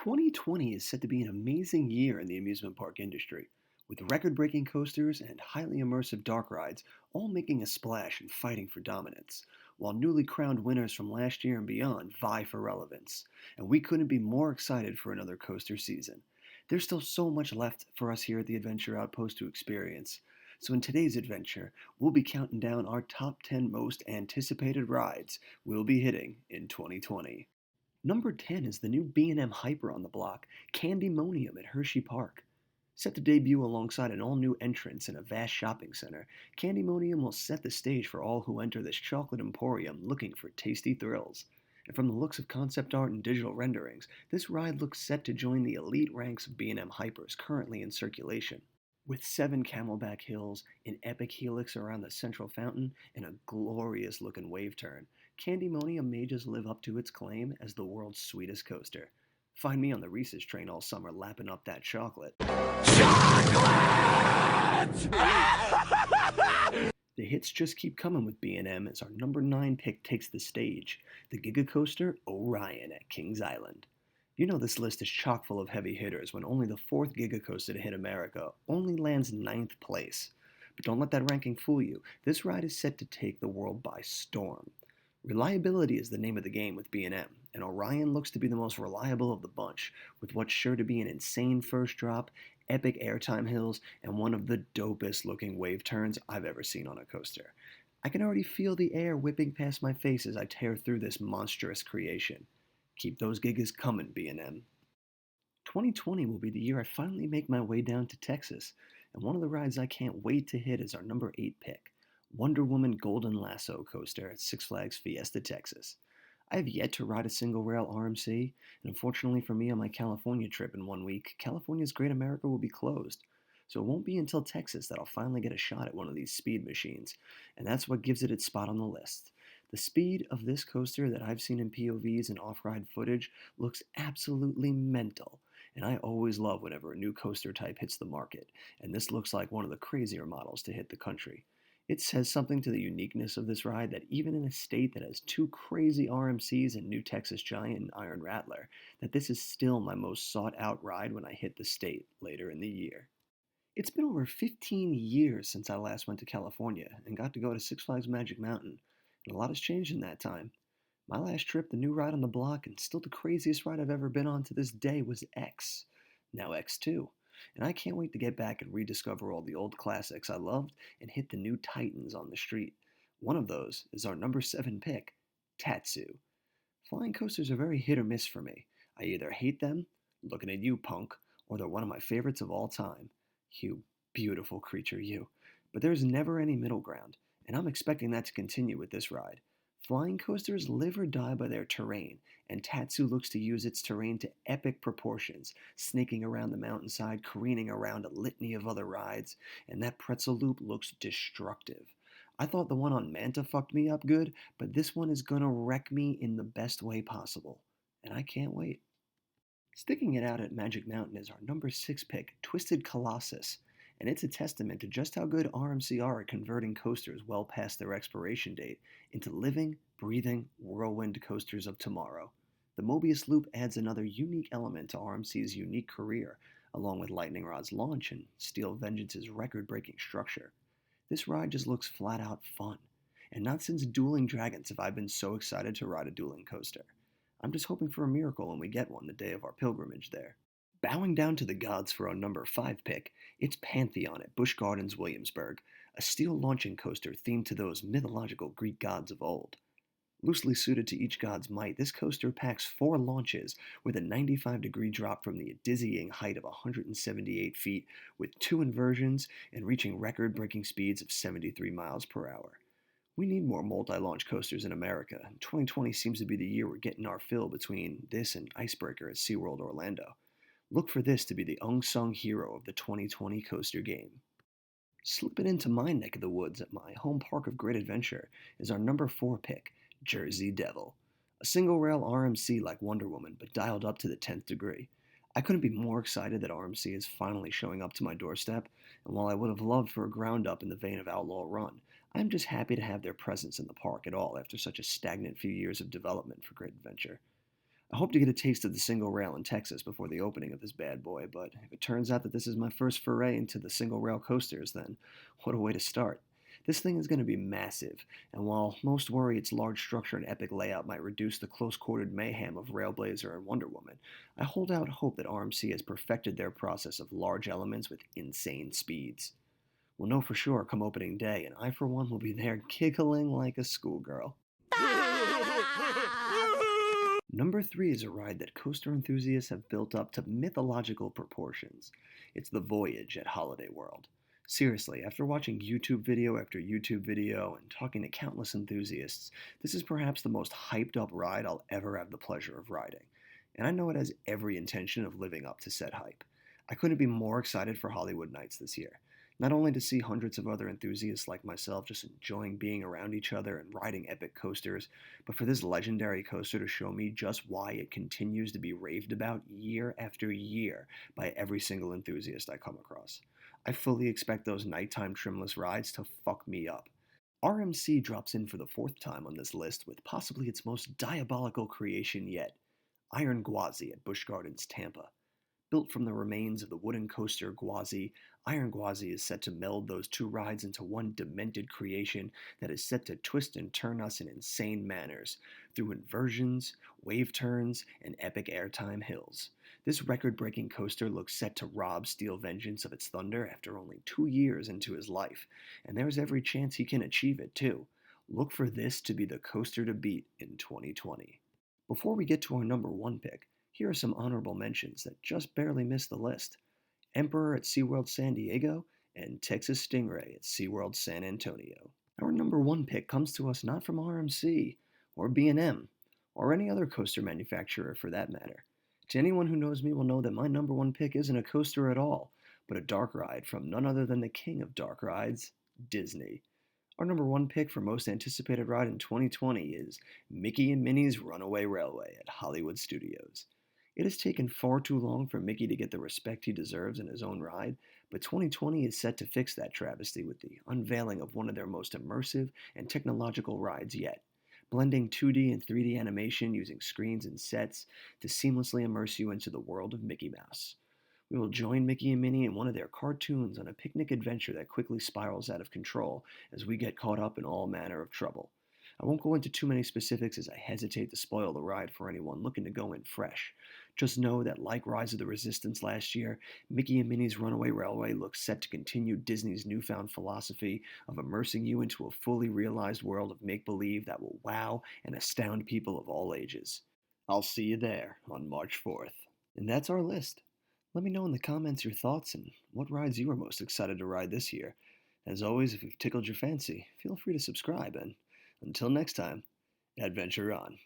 2020 is set to be an amazing year in the amusement park industry, with record-breaking coasters and highly immersive dark rides all making a splash and fighting for dominance, while newly crowned winners from last year and beyond vie for relevance. And we couldn't be more excited for another coaster season. There's still so much left for us here at the Adventure Outpost to experience. So in today's adventure, we'll be counting down our top 10 most anticipated rides we'll be hitting in 2020. Number 10 is the new B&M Hyper on the block, Candymonium at Hershey Park. Set to debut alongside an all-new entrance in a vast shopping center, Candymonium will set the stage for all who enter this chocolate emporium looking for tasty thrills. And from the looks of concept art and digital renderings, this ride looks set to join the elite ranks of B&M Hypers currently in circulation. With 7 camelback hills, an epic helix around the central fountain, and a glorious-looking wave turn, Candymonium may just live up to its claim as the world's sweetest coaster. Find me on the Reese's train all summer lapping up that chocolate. The hits just keep coming with B&M as our number 9 pick takes the stage, the Giga Coaster Orion at Kings Island. You know this list is chock full of heavy hitters when only the 4th Giga Coaster to hit America only lands 9th place. But don't let that ranking fool you. This ride is set to take the world by storm. Reliability is the name of the game with B&M, and Orion looks to be the most reliable of the bunch, with what's sure to be an insane first drop, epic airtime hills, and one of the dopest looking wave turns I've ever seen on a coaster. I can already feel the air whipping past my face as I tear through this monstrous creation. Keep those gigas coming, B&M. 2020 will be the year I finally make my way down to Texas, and one of the rides I can't wait to hit is our number 8 pick, Wonder Woman Golden Lasso coaster at Six Flags Fiesta, Texas. I have yet to ride a single rail RMC, and unfortunately for me on my California trip in 1 week, California's Great America will be closed. So it won't be until Texas that I'll finally get a shot at one of these speed machines, and that's what gives it its spot on the list. The speed of this coaster that I've seen in POVs and off-ride footage looks absolutely mental, and I always love whenever a new coaster type hits the market, and this looks like one of the crazier models to hit the country. It says something to the uniqueness of this ride that even in a state that has 2 crazy RMCs and New Texas Giant and Iron Rattler, that this is still my most sought out ride when I hit the state later in the year. It's been over 15 years since I last went to California and got to go to Six Flags Magic Mountain, and a lot has changed in that time. My last trip, the new ride on the block, and still the craziest ride I've ever been on to this day was X, now X2. And I can't wait to get back and rediscover all the old classics I loved and hit the new titans on the street. One of those is our number 7 pick, Tatsu. Flying coasters are very hit or miss for me. I either hate them, looking at you punk, or they're one of my favorites of all time. You beautiful creature, you. But there's never any middle ground, and I'm expecting that to continue with this ride. Flying coasters live or die by their terrain, and Tatsu looks to use its terrain to epic proportions, snaking around the mountainside, careening around a litany of other rides, and that pretzel loop looks destructive. I thought the one on Manta fucked me up good, but this one is gonna wreck me in the best way possible, and I can't wait. Sticking it out at Magic Mountain is our number 6 pick, Twisted Colossus, and it's a testament to just how good RMC are at converting coasters well past their expiration date into living, breathing, whirlwind coasters of tomorrow. The Mobius Loop adds another unique element to RMC's unique career, along with Lightning Rod's launch and Steel Vengeance's record-breaking structure. This ride just looks flat out fun, and not since Dueling Dragons have I been so excited to ride a dueling coaster. I'm just hoping for a miracle when we get one the day of our pilgrimage there. Bowing down to the gods for our number 5 pick, it's Pantheon at Busch Gardens, Williamsburg, a steel launching coaster themed to those mythological Greek gods of old. Loosely suited to each god's might, this coaster packs 4 launches with a 95-degree drop from the dizzying height of 178 feet, with 2 inversions and reaching record-breaking speeds of 73 miles per hour. We need more multi-launch coasters in America, and 2020 seems to be the year we're getting our fill between this and Icebreaker at SeaWorld Orlando. Look for this to be the unsung hero of the 2020 coaster game. Slipping into my neck of the woods at my home park of great adventure is our number 4 pick, Jersey Devil. A single rail RMC like Wonder Woman, but dialed up to the 10th degree. I couldn't be more excited that RMC is finally showing up to my doorstep, and while I would have loved for a ground up in the vein of Outlaw Run, I'm just happy to have their presence in the park at all after such a stagnant few years of development for Great Adventure. I hope to get a taste of the single rail in Texas before the opening of this bad boy, but if it turns out that this is my first foray into the single rail coasters, then what a way to start. This thing is going to be massive, and while most worry its large structure and epic layout might reduce the close-quartered mayhem of Railblazer and Wonder Woman, I hold out hope that RMC has perfected their process of large elements with insane speeds. We'll know for sure come opening day, and I for one will be there giggling like a schoolgirl. Number 3 is a ride that coaster enthusiasts have built up to mythological proportions. It's the Voyage at Holiday World. Seriously, after watching YouTube video after YouTube video and talking to countless enthusiasts, this is perhaps the most hyped up ride I'll ever have the pleasure of riding. And I know it has every intention of living up to said hype. I couldn't be more excited for Hollywood Nights this year. Not only to see hundreds of other enthusiasts like myself just enjoying being around each other and riding epic coasters, but for this legendary coaster to show me just why it continues to be raved about year after year by every single enthusiast I come across. I fully expect those nighttime trimless rides to fuck me up. RMC drops in for the 4th time on this list with possibly its most diabolical creation yet, Iron Gwazi at Busch Gardens, Tampa. Built from the remains of the wooden coaster Gwazi, Iron Gwazi is set to meld those two rides into one demented creation that is set to twist and turn us in insane manners through inversions, wave turns, and epic airtime hills. This record-breaking coaster looks set to rob Steel Vengeance of its thunder after only 2 years into his life, and there's every chance he can achieve it too. Look for this to be the coaster to beat in 2020. Before we get to our number 1 pick, here are some honorable mentions that just barely missed the list. Emperor at SeaWorld San Diego and Texas Stingray at SeaWorld San Antonio. Our number 1 pick comes to us not from RMC or B&M or any other coaster manufacturer for that matter. To anyone who knows me will know that my number 1 pick isn't a coaster at all, but a dark ride from none other than the king of dark rides, Disney. Our number 1 pick for most anticipated ride in 2020 is Mickey and Minnie's Runaway Railway at Hollywood Studios. It has taken far too long for Mickey to get the respect he deserves in his own ride, but 2020 is set to fix that travesty with the unveiling of one of their most immersive and technological rides yet, blending 2D and 3D animation using screens and sets to seamlessly immerse you into the world of Mickey Mouse. We will join Mickey and Minnie in one of their cartoons on a picnic adventure that quickly spirals out of control as we get caught up in all manner of trouble. I won't go into too many specifics as I hesitate to spoil the ride for anyone looking to go in fresh. Just know that like Rise of the Resistance last year, Mickey and Minnie's Runaway Railway looks set to continue Disney's newfound philosophy of immersing you into a fully realized world of make-believe that will wow and astound people of all ages. I'll see you there on March 4th. And that's our list. Let me know in the comments your thoughts and what rides you are most excited to ride this year. As always, if we've tickled your fancy, feel free to subscribe, and until next time, adventure on.